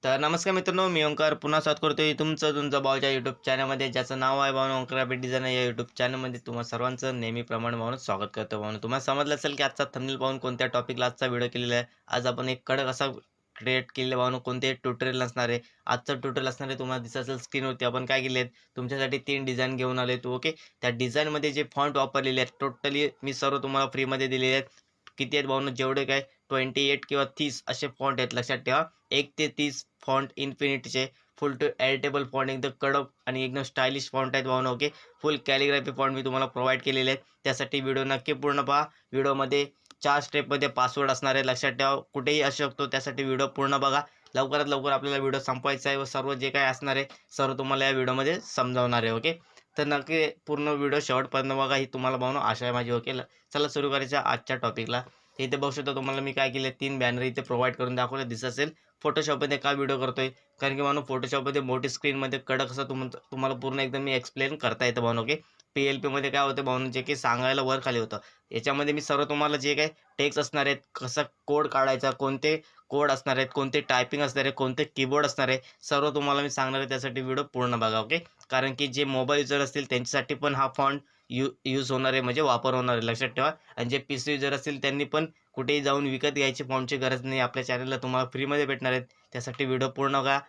तर नमस्कार मित्रांनो, मी ओंकार पुन्हा स्वागत करतोय तुमचा भाऊच्या यूट्यूब चॅनलमध्ये, ज्याचं नाव आहे भावना ओंकार ग्राफिक डिझायनर. या यूट्यूब चॅनलमध्ये तुम्हा सर्वांचं नेहमीप्रमाणे भावना स्वागत करतो. भावना तुम्हाला समजलं असेल की आजचा थंबनेल पाहून कोणत्या टॉपिकला आजचा व्हिडिओ केलेला आहे. आज आपण एक कडक असा क्रिएट केलेला भावना, कोणते ट्युटोरियल नसणार आहे. आजचं ट्युटोरियल असणार आहे, तुम्हाला दिसत असेल स्क्रीनवरती आपण काय केले आहेत. तुमच्यासाठी 3 डिझाइन घेऊन आले तो ओके. त्या डिझाइनमध्ये जे फॉन्ट वापरलेले आहेत टोटली मी सर्व तुम्हाला फ्रीमध्ये दिलेले आहेत. किती आहेत भावना, जेवढे काय 28 किंवा 30 असे फॉन्ट आहेत, लक्षात ठेवा. 1 ते 30 फॉन्ट इन्फिनिटीचे फुल टू एडिटेबल फॉन्ट, एकदम कडक आणि एकदम स्टायलिश फॉन्ट आहेत भावना ओके. फुल कॅलिग्राफी फॉन्ट मी तुम्हाला प्रोव्हाइड केलेले आहेत. त्यासाठी व्हिडिओ नक्की पूर्ण पहा. व्हिडिओमध्ये 4 स्टेपमध्ये पासवर्ड असणार आहे, लक्षात ठेवा. कुठेही असू शकतो, त्यासाठी व्हिडिओ पूर्ण बघा. लवकरात लवकर आपल्याला व्हिडिओ संपवायचा आहे व सर्व जे काही असणार आहे सर्व तुम्हाला या व्हिडिओमध्ये समजावणार आहे ओके. तर नक्की पूर्ण व्हिडिओ शेवटपर्यंत बघा, ही तुम्हाला भावना आशा आहे माझी ओके. चला सुरू करायच्या आजच्या टॉपिकला. इथे बघू शकता तुम्हाला मी काय केले, 3 बॅनर इथे प्रोव्हाइड करून दाखवले, दिसत असेल. फोटोशॉपमध्ये का व्हिडिओ करतोय, कारण की मानो फोटोशॉपमध्ये मोठी स्क्रीनमध्ये कडक असं तुम्हाला पूर्ण एकदम मी एक्सप्लेन करता येतं भावना ओके. PLPमध्ये काय होतं भावना, जे काही सांगायला वर खाली होतं, याच्यामध्ये मी सर्व तुम्हाला जे काही टेक्स्ट असणार आहेत, कसा कोड काढायचा, कोणते कोड असणार आहेत, कोणते टायपिंग असणार आहे, कोणते कीबोर्ड असणार आहे, सर्व तुम्हाला मी सांगणार आहे. त्यासाठी व्हिडिओ पूर्ण बघा ओके. कारण की जे मोबाईल युजर असतील त्यांच्यासाठी पण हा फॉन्ट यूज होणार आहे, म्हणजे वापर होणार आहे, लक्षात ठेवा. आणि जे PC युजर असतील त्यांनी पण कुठेही जाऊन विकत घ्यायची फॉन्टची गरज नाही. आपल्या चॅनलला तुम्हाला फ्रीमध्ये भेटणार आहेत. त्यासाठी व्हिडिओ पूर्ण बघा.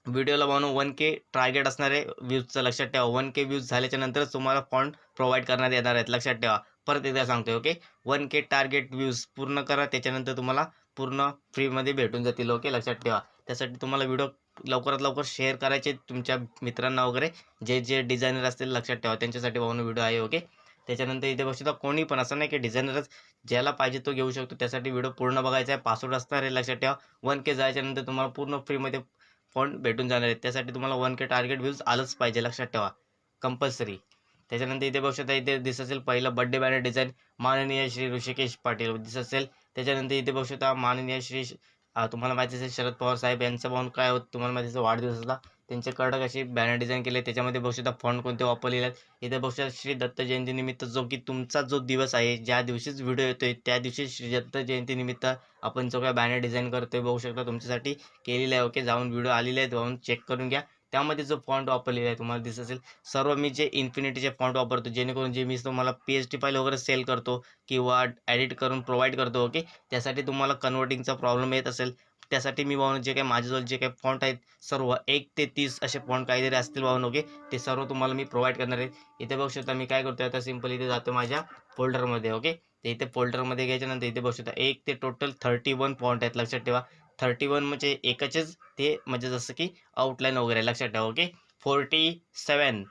व्हिडिओला बनवून 1K टार्गेट असणार आहे व्ह्यूजचं, लक्षात ठेवा. 1K व्ह्यूज झाल्याच्या नंतरच तुम्हाला फॉन्ट प्रोव्हाइड करण्यात येणार आहेत, लक्षात ठेवा. परत एकदा सांगतोय ओके. 1K टार्गेट व्ह्यूज पूर्ण करा, त्याच्यानंतर तुम्हाला पूर्ण फ्रीमध्ये भेटून जातील ओके, लक्षात ठेवा. त्यासाठी तुम्हाला व्हिडिओ लवकरात लवकर शेअर करायचे तुमच्या मित्रांना वगैरे, जे डिझायनर असतील, लक्षात ठेवा. त्यांच्यासाठी बनवून व्हिडिओ आहे ओके. त्याच्यानंतर इथे बघू शकता, कोणी पण असं नाही की डिझायनरच ज्याला पाहिजे तो घेऊ शकतो. त्यासाठी व्हिडिओ पूर्ण बघायचा आहे. पासवर्ड असणार आहे, लक्षात ठेवा. 1K जायच्यानंतर तुम्हाला पूर्ण फ्रीमध्ये फॉन्ट भेटून जाणार आहेत. त्यासाठी तुम्हाला 1K टार्गेट व्ह्यूज आलंच पाहिजे, लक्षात ठेवा, कंपल्सरी. त्याच्यानंतर इथे बघू शकता, इथे दिसत असेल पहिलं बर्थडे बॅनर डिझाईन, माननीय श्री ऋषिकेश पाटील दिसत असेल. त्याच्यानंतर इथे बघू शकता माननीय श्री तुम्हाला माहिती असेल शरद पवार साहेब यांचा पाहून काय होतं, तुम्हाला माहिती असेल वाढदिवसाला त्यांचे कडक अशी बॅनर डिझाईन केले. त्याच्यामध्ये बघू शकता फॉन्ट कोणते वापरलेले आहेत. इथे बघू शकता श्री दत्त जयंतीनिमित्त, जो की तुमचा जो दिवस आहे, ज्या दिवशीच व्हिडिओ येतोय त्या दिवशी श्री दत्त जयंतीनिमित्त आपण जो काय बॅनर डिझाईन करतोय, बघू शकता तुमच्यासाठी केलेलं आहे ओके. जाऊन व्हिडिओ आलेले आहेत, जाऊन चेक करून घ्या. त्यामध्ये जो फॉन्ट वापरलेला आहे तुम्हाला दिसत असेल. सर्व मी जे इन्फिनिटीचे फॉन्ट वापरतो, जेणेकरून जे मी तुम्हाला PHP फाईल वगैरे सेल करतो किंवा एडिट करून प्रोव्हाइड करतो ओके. त्यासाठी तुम्हाला कन्व्हर्टिंगचा प्रॉब्लेम येत असेल, त्यासाठी मी भावना जे काही माझ्याजवळ जे काही फॉन्ट आहेत सर्व 1 ते 30 असे फॉन्ट काहीतरी असतील भावना ओके, ते सर्व तुम्हाला मी प्रोव्हाइड करणार आहे. इथे बघू शकता मी काय करतोय आता, सिंपल इथे जातो माझ्या फोल्डरमध्ये ओके. तर इथे फोल्डरमध्ये घ्यायच्यानंतर इथे बघू शकता 1 ते टोटल 31 फॉन्ट आहेत, लक्षात ठेवा. 31 म्हणजे एकाचेच ते, म्हणजे जसं की आउटलाईन वगैरे, लक्षात ठेवा ओके. 47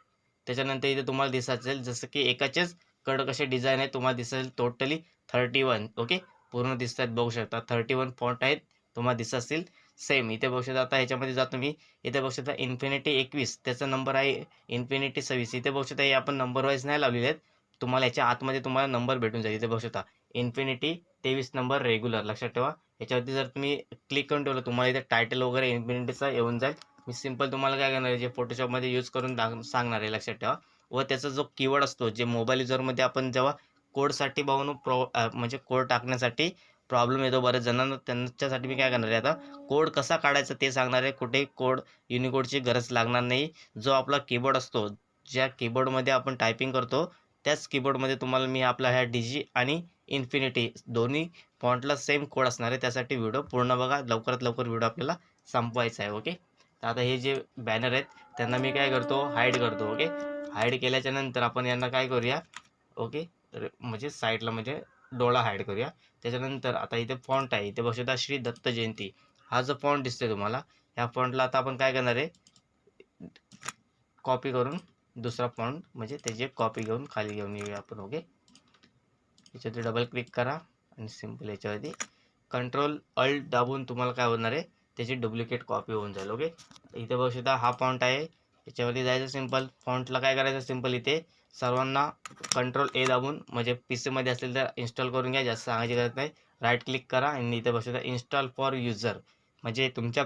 त्याच्यानंतर इथे तुम्हाला दिसत असेल जसं की एकाचेच कडक असे डिझाईन आहे, तुम्हाला दिसेल टोटली 31 ओके. पूर्ण दिसत आहेत, बघू शकता 31 फॉन्ट आहेत, तुम्हाला दिसत असतील. सेम इथे बघू शकता. आता ह्याच्यामध्ये जातो मी. इथे बघू शकता इन्फिनिटी 21 त्याचा नंबर आहे, इन्फिनिटी 26 इथे बघू शकता. हे आपण नंबर वाईज नाही लावलेले आहेत, तुम्हाला याच्या आतमध्ये तुम्हाला नंबर भेटून जाईल. इथे बघू शकता इन्फिनिटी 23 नंबर रेग्युलर, लक्षात ठेवा. याच्यावरती जर तुम्ही क्लिक करून ठेवलं, तुम्हाला इथे टायटल वगैरे इन्फिनिटीचा येऊन जाईल. मी सिंपल तुम्हाला काय करणार आहे, जे फोटोशॉपमध्ये यूज करून सांगणार आहे, लक्षात ठेवा. व त्याचा जो कीवर्ड असतो, जे मोबाईल युजरमध्ये आपण जेव्हा कोडसाठी म्हणजे कोड टाकण्यासाठी प्रॉब्लेम येतो बऱ्याच जणांना, त्यांच्यासाठी मी काय करणार आहे आता, कोड कसा काढायचा ते सांगणार आहे. कुठेही कोड युनिकोडची गरज लागणार नाही. जो आपला कीबोर्ड असतो, ज्या कीबोर्डमध्ये आपण टायपिंग करतो, त्याच कीबोर्डमध्ये तुम्हाला मी आपला ह्या DG आणि इन्फिनिटी दोन्ही फॉन्टला सेम कोड असणार आहे. त्यासाठी व्हिडिओ पूर्ण बघा. लवकरात लवकर व्हिडिओ आपल्याला संपवायचा आहे ओके. तर आता हे जे बॅनर आहेत त्यांना मी काय करतो, हाईड करतो ओके. हाईड केल्याच्या नंतर आपण यांना काय करूया ओके, तर म्हणजे साईडला म्हणजे डोळा हाईड करूया. त्याच्यानंतर आता इथे फॉन्ट आहे, इथे बघू शकता श्री दत्त जयंती, हा जो फॉन्ट दिसतोय तुम्हाला, ह्या फॉन्टला आता आपण काय करणार आहे, कॉपी करून दुसरा फॉन्ट म्हणजे त्याची कॉपी घेऊन खाली घेऊन येऊया आपण ओके. याच्यावरती डबल क्लिक करा आणि सिंपल याच्यावरती कंट्रोल अल्ट दाबून तुम्हाला काय होणार आहे, त्याची डुप्लिकेट कॉपी होऊन जाईल ओके. इथे बघू शकता हा फॉन्ट आहे, याच्यावरती जायचं सिंपल. फॉन्टला काय करायचं सिंपल, इथे सर्वांना कंट्रोल A दाबून, म्हणजे PCमध्ये असेल तर इन्स्टॉल करून घ्या, जास्त सांगायची गरज नाही. राईट क्लिक करा आणि इथे बघू शकता इन्स्टॉल फॉर युजर, म्हणजे तुमच्या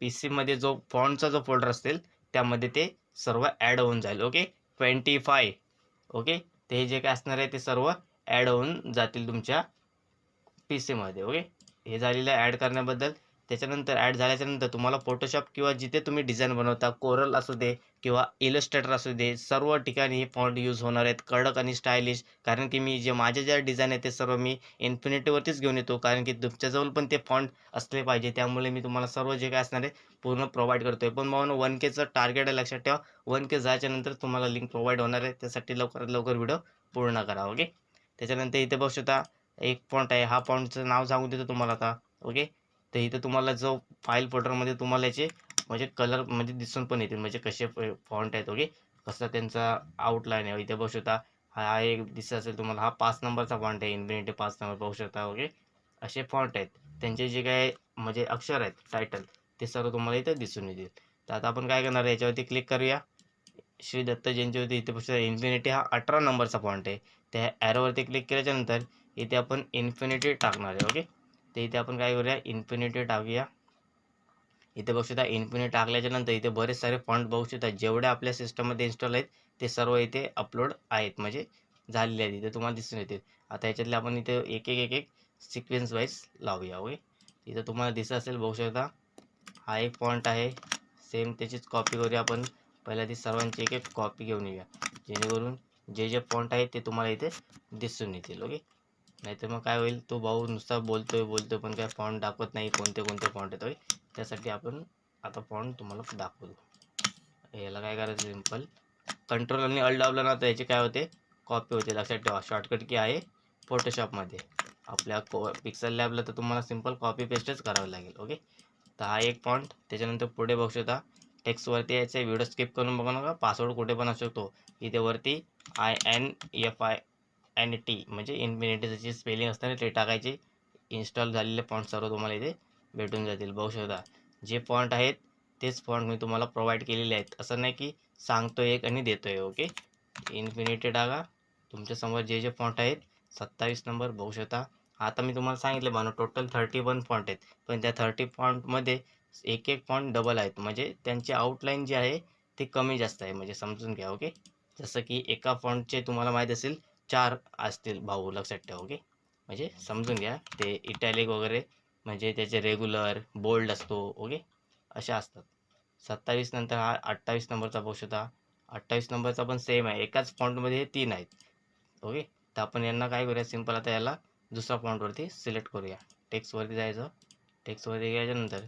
PCमध्ये जो फॉन्टचा जो फोल्डर असेल त्यामध्ये ते सर्व ॲड होऊन जाईल ओके. 25 ओके. ते जे काय असणार आहे ते सर्व ॲड होऊन जातील तुमच्या PCमध्ये ओके. हे झालेलं आहे ॲड करण्याबद्दल. त्याच्यानंतर ॲड झाल्याच्यानंतर तुम्हाला फोटोशॉप किंवा जिथे तुम्ही डिझाईन बनवता, कोरल असू दे किंवा इलस्ट्रेटर असू दे, सर्व ठिकाणी हे फॉन्ट यूज होणार आहेत, कडक आणि स्टायलिश. कारण की मी जे माझे ज्या डिझाईन आहेत ते सर्व मी इन्फिनिटीवरतीच घेऊन येतो, कारण की तुमच्याजवळ पण ते फॉन्ट असले पाहिजे. त्यामुळे मी तुम्हाला सर्व जे काय असणार आहे पूर्ण प्रोव्हाईड करतोय. पण भावांनो 1Kचं टार्गेट आहे, लक्षात ठेवा. 1K जायच्यानंतर तुम्हाला लिंक प्रोव्हाईड होणार आहे. त्यासाठी लवकरात लवकर व्हिडिओ पूर्ण करा. ओके. त्याच्यानंतर इथे बघू शकता एक फॉन्ट आहे. हा फॉन्टचं नाव सांगून देतो तुम्हाला आता. ओके. तर इथं तुम्हाला जो फाईल फोल्डरमध्ये तुम्हाला याचे म्हणजे कलर म्हणजे दिसून पण येतील, म्हणजे कसे फॉन्ट आहेत. ओके. कसा त्यांचा आउटलाईन आहे. इथे बघू शकता हा एक दिसत असेल तुम्हाला, हा 5 नंबरचा फॉन्ट आहे. इन्फिनिटी 5 नंबर पाहू शकता. ओके. असे फॉन्ट आहेत. त्यांचे जे काय म्हणजे अक्षर आहेत टायटल, ते सर्व तुम्हाला इथे दिसून येतील. तर आता आपण काय करणार आहे, याच्यावरती क्लिक करूया. श्री दत्त जयंतीवरती इथे बघू इन्फिनिटी हा 18 नंबरचा फॉन्ट आहे. त्या ॲरोवरती क्लिक केल्याच्यानंतर इथे आपण इन्फिनिटी टाकणार आहे. ओके. तर इथे आपण काय करूया, इन्फिनिटी टाकूया. इथे बघू शकता इन्फिनिटी टाकल्याच्यानंतर इथे बरेच सारे फॉन्ट बघू शकता. जेवढे आपल्या सिस्टममध्ये इन्स्टॉल आहेत ते सर्व इथे अपलोड आहेत, म्हणजे झालेले आहेत. इथे तुम्हाला दिसून येतील. आता याच्यातले आपण इथे एक सिक्वेन्स वाईज लावूया. ओके. इथं तुम्हाला दिसत असेल, बघू शकता हा एक फॉन्ट आहे. सेम त्याचीच कॉपी करूया आपण. पहिल्या ती सर्वांची एक कॉपी घेऊन येऊया, जेणेकरून जे जे फॉन्ट आहेत ते तुम्हाला इथे दिसून येतील. ओके. नाहीतर मग काय होईल, तो भाऊ नुसता बोलतोय पण काय फॉन्ट दाखवत नाही कोणते कोणते फॉन्ट आहेत. ओके. त्यासाठी आपण आता फॉन्ट तुम्हाला दाखवतो. याला काय करायचं, सिंपल कंट्रोल आणि अल्ट दाबलं ना तर याचे काय होते, कॉपी होते. लक्षात ठेवा, शॉर्टकट की आहे फोटोशॉपमध्ये. आपल्या पिक्सल लॅबला तर तुम्हाला सिंपल कॉपी पेस्टच करावं लागेल. ओके. तर हा एक फॉन्ट. त्याच्यानंतर पुढे बघू शकता टेक्स्टवरती यायचं आहे. व्हिडिओ स्किप करून बघा नका, पासवर्ड कुठे पण असू शकतो. इथे वरती INFINIT म्हणजे इन्फिनिटी जशी स्पेलिंग असते ना ते टाकायची. इन्स्टॉल झालेले फॉन्ट सर्व तुम्हाला इथे भेटून जातील. बघू शकता जे फॉन्ट आहेत तेच फॉन्ट मी तुम्हाला प्रोव्हाइड केलेले आहेत. असं नाही की सांगतो एक आणि देतोय. ओके. इन्फिनिटी टाका. तुमच्यासमोर जे जे फॉन्ट आहेत 27 नंबर बघू शकता. आता मी तुम्हाला सांगितलं बानो टोटल 31 फॉन्ट आहेत, पण त्या 30 फॉन्टमध्ये एक फॉन्ट डबल आहेत, म्हणजे त्यांची आउटलाईन जी आहे ती कमी जास्त आहे, म्हणजे समजून घ्या. ओके. जसं की एका फॉन्टचे तुम्हाला माहीत असेल 4 असतील भाऊ, लक्षात ठेवा. ओके. म्हणजे समजून घ्या, ते इटॅलिक वगैरे म्हणजे त्याचे रेग्युलर बोल्ड असतो. ओके. अशा असतात. 27 नंतर हा 28 नंबरचा बघू शकता. 28 नंबरचा पण सेम आहे, एकाच फॉन्टमध्ये हे 3 आहेत. ओके. तर आपण यांना काय करूया, सिंपल आता याला दुसऱ्या फॉन्टवरती सिलेक्ट करूया. टेक्स्टवरती जायचं. टेक्स्टवरती गेल्याच्यानंतर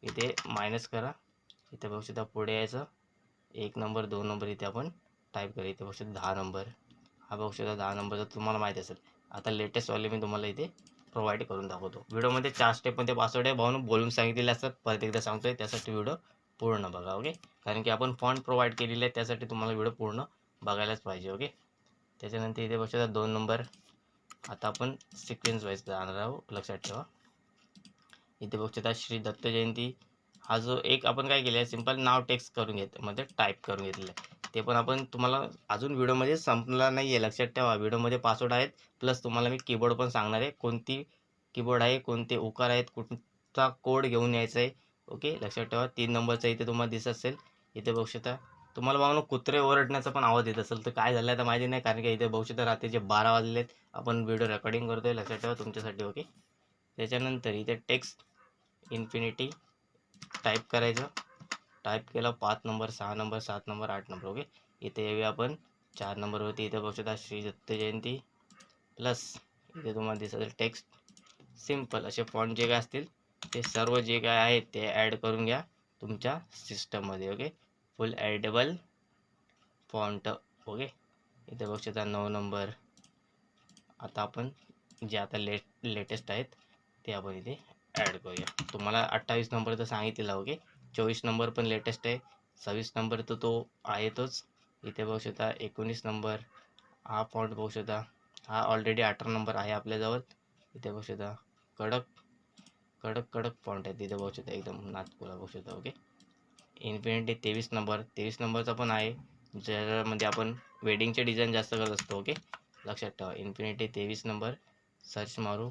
इथे मायनस करा. इथे बघू शकता पुढे यायचं. 1 नंबर 2 नंबर इथे आपण टाईप करूया. इथे बघू शकता 10 नंबर. हा बघू शकता 10 नंबरचा तुम्हाला माहीत असेल. आता लेटेस्टवाले मी तुम्हाला इथे प्रोव्हाइड करून दाखवतो. व्हिडिओमध्ये 4 स्टेपमध्ये पासवर्ड आहे भाऊन बोलून सांगितलेले असतात. परत एकदा सांगतोय, त्यासाठी व्हिडिओ पूर्ण बघा. ओके. कारण की आपण फॉन्ट प्रोव्हाइड केलेले आहे, त्यासाठी तुम्हाला व्हिडिओ पूर्ण बघायलाच पाहिजे. ओके. त्याच्यानंतर इथे बघू शकता 2 नंबर. आता आपण सिक्वेन्स वाईज जाणार आहोत, लक्षात ठेवा. इथे बघू शकता श्री दत्त जयंती. हा जो एक आपण काय केलं आहे, सिंपल नाव टेक्स्ट करून म्हणजे टाईप करून घेतलेलं आहे. ते पण आपण तुम्हाला अजून व्हिडिओमध्ये संपला नाही आहे, लक्षात ठेवा. व्हिडिओमध्ये पासवर्ड आहेत, प्लस तुम्हाला मी कीबोर्ड पण सांगणार आहे, कोणती कीबोर्ड आहे, कोणते उकार आहेत, कुठचा कोड घेऊन यायचा आहे. ओके. लक्षात ठेवा. 3 नंबरचा इथे तुम्हाला दिसत असेल. इथे बघू शकता तुम्हाला भावनो कुत्रे ओरडण्याचा पण आवाज येत असेल, तर काय झालं आहे तर माहिती नाही, कारण की इथे बघू शकता रात्रीचे 12 वाजलेत. आपण व्हिडिओ रेकॉर्डिंग करतोय, लक्षात ठेवा तुमच्यासाठी. ओके. त्याच्यानंतर इथे टेक्स्ट इन्फिनिटी टाईप करायचं. टाईप केलं 5 number 6 number 7 number 8 number. Okay. इथे येऊया आपण 4 नंबरवरती. इथे बघू शकता श्री दत्त जयंती, प्लस इथे तुम्हाला दिसत असेल टेक्स्ट. सिम्पल असे फॉन्ट जे काय असतील ते सर्व जे काय आहेत ते ॲड करून घ्या तुमच्या सिस्टममध्ये. Okay. Full editable font. Okay. इथे बघू शकता 9 नंबर. आता आपण जे आता लेटेस्ट आहेत ते आपण इथे ॲड करूया. तुम्हाला 28 नंबर तर सांगितलेला. ओके. 24 नंबर पण लेटेस्ट आहे. 26 नंबर तर तो आहे तोच. इथे बघू शकता 19 नंबर. हा फॉन्ट बघू शकता, हा ऑलरेडी 18 नंबर आहे आपल्याजवळ. इथे बघू शकता कडक कडक कडक फॉन्ट आहे. तिथे बघू शकता एकदम नाचपुरा बघू शकता. ओके. Infinity 23 number. 23 नंबरचा पण आहे, ज्यामध्ये आपण वेडिंगचे डिझाईन जास्त करत असतो. ओके. लक्षात ठेवा. इन्फिनिटी 23 नंबर सर्च मारू.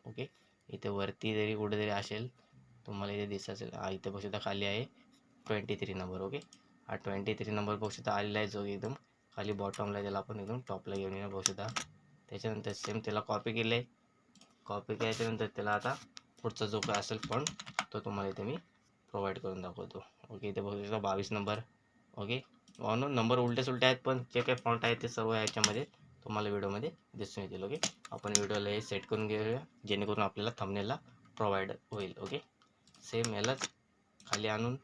ओके. इथे वरती जरी कुठेतरी असेल तुम्हाला इथे दिसत असेल. हा इथे बघू शकता खाली आहे 23 नंबर. ओके. हा 23 नंबर बघू शकता आलेला आहे, जो एकदम खाली बॉटमला, त्याला आपण एकदम टॉपला घेऊन येणार बघू शकता. त्याच्यानंतर सेम त्याला कॉपी केलं आहे. कॉपी केल्याच्यानंतर त्याला आता पुढचा जो काय असेल फॉन्ट तो तुम्हाला इथे मी प्रोव्हाइड करून दाखवतो. ओके, इथे बघू शकता 22 नंबर. ओके भावांनो, नंबर उलटे सुलटे आहेत, पण जे काही फॉन्ट आहेत ते सर्व याच्यामध्ये तुम्हाला व्हिडिओमध्ये दिसून येतील. ओके, आपण व्हिडिओला हे सेट करून घेऊया जेणेकरून आपल्याला थंबनेलला प्रोव्हाइड होईल. ओके, सेम यालाच खाली आणून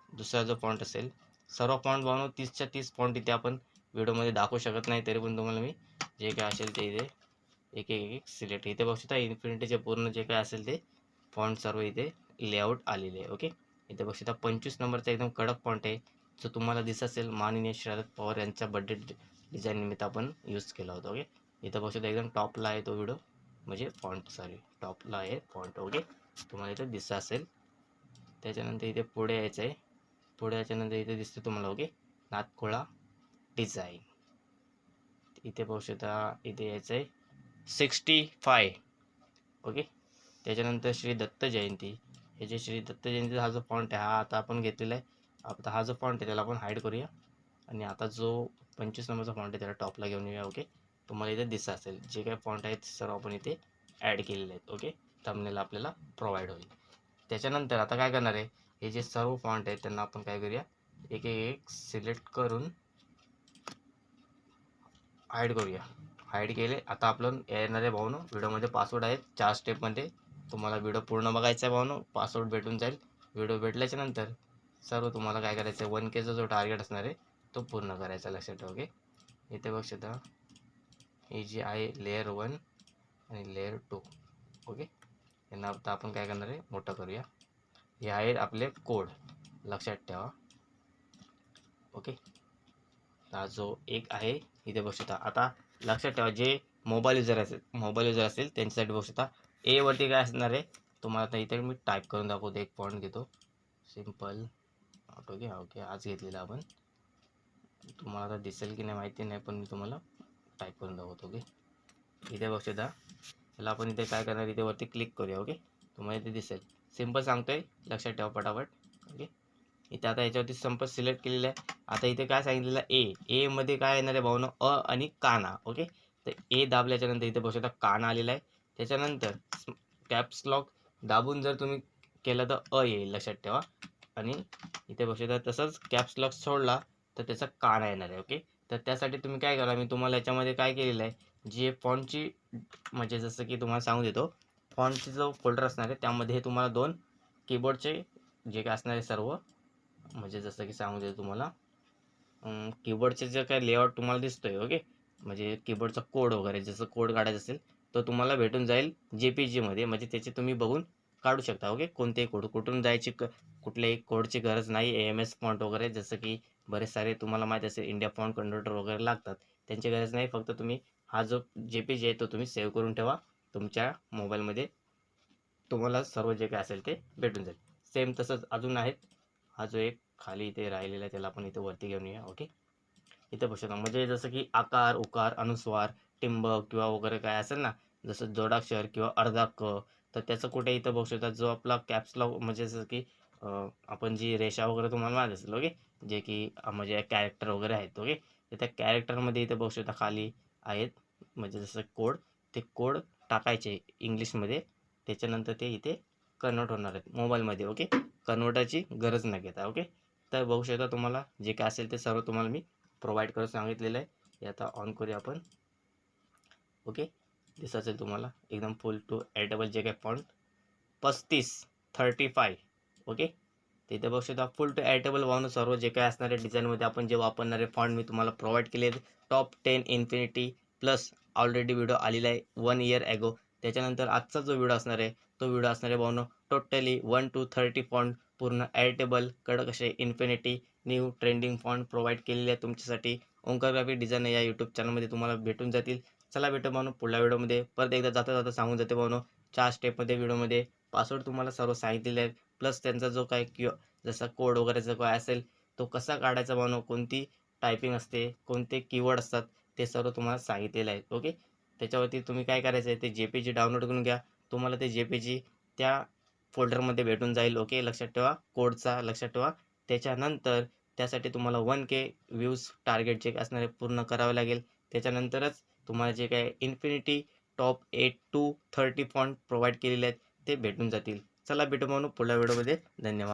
दुसरा जो फॉन्ट असेल, सर्व फॉन्ट भावांनो 30च्या 30 फॉन्ट इथे आपण व्हिडिओमध्ये दाखवू शकत नाही, तरी पण तुम्हाला मी जे काय असेल ते इथे एक एक एक सिलेक्ट, इथे बघू शकता इन्फिनिटीचे पूर्ण जे काय असेल ते फॉन्ट सर्व इथे लेआउट आलेले आहे. ओके, इथे बघू शकता 25 नंबरचा एकदम कडक फॉन्ट आहे, जो तुम्हाला दिसत असेल माननीय शरद पवार यांच्या बर्थडे डिझाईन निमित्त आपण यूज केला होता. ओके, इथं बघू शकता एकदम टॉपला आहे तो व्हिडिओ, म्हणजे फॉन्ट सॉरी टॉपला आहे फॉन्ट. ओके, तुम्हाला इथं दिसत असेल. त्याच्यानंतर इथे पुढे यायचं आहे, पुढे याच्यानंतर इथे दिसते तुम्हाला. ओके, नाथखोळा डिझाईन, इथे बघू शकता. इथे यायचं आहे 65. ओके, त्याच्यानंतर श्री दत्त जयंती, हे जे श्री दत्त जयंतीचा हा जो फॉन्ट आहे, हा आता आपण घेतलेला आहे. आता हा जो फॉन्ट आहे त्याला आपण हाईड करूया, आणि आता जो 25 नंबरचा फॉन्ट आहे त्याला टॉपला घेऊन येऊया. ओके, तुम्हाला इथे दिसत असेल जे काही फॉन्ट आहेत सर्व आपण इथे ॲड केलेले आहेत. ओके, थंबनेल आपल्याला प्रोव्हाइड होईल. त्याच्यानंतर आता काय करणार आहे, हे जे सर्व फॉन्ट आहेत त्यांना आपण काय करूया, एक एक सिलेक्ट करून हाईड करूया. हाईड केले. आता आपण येणारे भाऊनो व्हिडिओमध्ये पासवर्ड आहेत 4 स्टेपमध्ये. तुम्हाला व्हिडिओ पूर्ण बघायचा आहे भाऊनो, पासवर्ड भेटून जाईल. व्हिडिओ भेटल्याच्या नंतर सर्व तुम्हाला काय करायचं आहे, 1Kचा जो टार्गेट असणार आहे तो पूर्ण करायचा, लक्षात ठेवा. ओके, इथे बघू शकता ही जी आहे लेअर 1 आणि लेअर 2. ओके, यांना आता आपण काय करणार आहे, मोठं करूया. हे आहेत आपले कोड, लक्षात ठेवा. ओके, हा जो एक आहे इथे बघू शकता. आता लक्षात ठेवा, जे मोबाईल युजर असेल त्यांच्यासाठी बघू शकता ए वरती काय असणार आहे तुम्हाला. आता इथे मी टाईप करून दाखवतो, एक फॉन्ट घेतो सिम्पल. ओके ओके, आज घेतलेला आपण, तुम्हाला आता दिसेल की नाही माहिती नाही, पण मी तुम्हाला टाईप करून दाखवतो. ओके, इथे बघू शकता. त्याला आपण इथे काय करणार, इथे वरती क्लिक करूया. ओके, तुम्हाला इथे दिसेल, सिम्पल सांगतोय, लक्षात ठेवा पटापट. ओके, इथे आता याच्यावरती संपर्क सिलेक्ट केलेला आहे. आता इथे काय सांगितलेलं ए मध्ये काय येणार आहे भावना, अ आणि काना. ओके, तर ए दाबल्याच्या नंतर इथे बघू शकता काना आलेला आहे. त्याच्यानंतर कॅप्स लॉक दाबून जर तुम्ही केलं तर अ येईल, लक्षात ठेवा. आणि इथे बघू शकता तसंच कॅप्स लॉक सोडला तर त्याचा काना येणार आहे. ओके, तर त्यासाठी तुम्ही काय करा, मी तुम्हाला याच्यामध्ये काय केलेलं आहे, जे फॉन्टची म्हणजे जसं की तुम्हाला सांगू देतो, फॉन्टची जो फोल्डर असणार आहे त्यामध्ये हे तुम्हाला 2 कीबोर्डचे जे काय असणार आहे सर्व, म्हणजे जसं की सांगू देतो तुम्हाला, कीबोर्डचे जे काय लेआउट तुम्हाला दिसतोय. ओके, म्हणजे कीबोर्डचा कोड वगैरे, जसं कोड काढायचा असेल तो तुम्हाला भेटून जाईल JPG मध्ये, म्हणजे त्याचे तुम्ही बघून काढू शकता. ओके, कोणतेही कोड कुठून जायची कुठल्याही कोडची गरज नाही. AMS फॉन्ट वगैरे जसं की बरेच सारे तुम्हाला माहीत असेल इंडिया फॉन्ट कन्व्हर्टर वगैरे लागतात, त्यांची गरज नाही. फक्त तुम्ही हा जो JPG आहे तो तुम्ही सेव्ह करून ठेवा तुमच्या मोबाईलमध्ये, तुम्हाला सर्व जे काय असेल ते भेटून जाईल. सेम तसंच अजून आहेत. हा जो एक खाली इथे राहिलेला आहे त्याला आपण इथे वरती घेऊन येऊया. ओके, इथे बघू शकता, म्हणजे जसं की आकार, उकार, अनुस्वार, टिंब किंवा वगैरे काय असेल ना, जसं जोडाक्षर किंवा अर्धा क, तर त्याचं कुठे इथं बघू शकता, जो आपला कॅप्सला म्हणजे जसं की आपण जी रेषा वगैरे तुम्हाला माहीत असेल. ओके, जे की म्हणजे कॅरेक्टर वगैरे आहेत. ओके, तर त्या कॅरेक्टरमध्ये इथे बघू शकता खाली आहेत, म्हणजे जसं कोड, ते कोड टाकायचे इंग्लिशमध्ये, त्याच्यानंतर ते इथे कन्वर्ट होणार आहेत मोबाईलमध्ये. ओके, कन्वर्टरची गरज न घेता. ओके, तर बघू शकता तुम्हाला जे काय असेल ते सर्व तुम्हाला मी प्रोव्हाइड करून सांगितलेलं आहे. हे आता ऑन करूया आपण. ओके, दिसत असेल तुम्हाला एकदम फुल टू एडेबल जे काय फॉन्ट 35. ओके, तिथे बघू शकता फुल टू एडेबल वाहून सर्व जे काय असणारे डिझाईनमध्ये आपण जे वापरणारे फॉन्ट मी तुम्हाला प्रोव्हाइड केले top 10 infinity plus already video आलेला आहे 1 इयर ॲगो. त्याच्यानंतर आजचा जो व्हिडिओ असणार आहे तो व्हिडिओ असणार आहे भावनो टोटली 1 to 30 फॉन्ट पूर्ण एडिटेबल कडक असे infinity new trending font provide केलेले आहे तुमच्यासाठी. ओंकार ग्राफिक डिझाईन या यूट्यूब चॅनलमध्ये तुम्हाला भेटून जातील. चला भेटू भावनो पुढल्या व्हिडिओमध्ये. परत एकदा जाता जाता सांगून जाते भावनो, 4 स्टेपमध्ये व्हिडिओमध्ये पासवर्ड तुम्हाला सर्व सांगितलेले आहेत, प्लस त्यांचा जो काय जसा कोड वगैरेचा काय असेल तो कसा काढायचा भावनो, कोणती टायपिंग असते, कोणते कीवर्ड असतात ते सर्व तुम्हाला सांगितलेलं आहे. ओके, त्याच्यावरती तुम्ही काय करायचं आहे, ते JPG डाउनलोड करून घ्या. तुम्हाला ते JPG त्या फोल्डरमध्ये भेटून जाईल. ओके, लक्षात ठेवा कोडचा, लक्षात ठेवा. त्याच्यानंतर त्यासाठी तुम्हाला 1K व्ह्यूज टार्गेट जे असणारे पूर्ण करावे लागेल. त्याच्यानंतरच तुम्हाला जे काय infinity top 8 to 30 font provide केलेले आहेत ते भेटून जातील. चला भेटू भावांनो पुढल्या व्हिडिओमध्ये. धन्यवाद.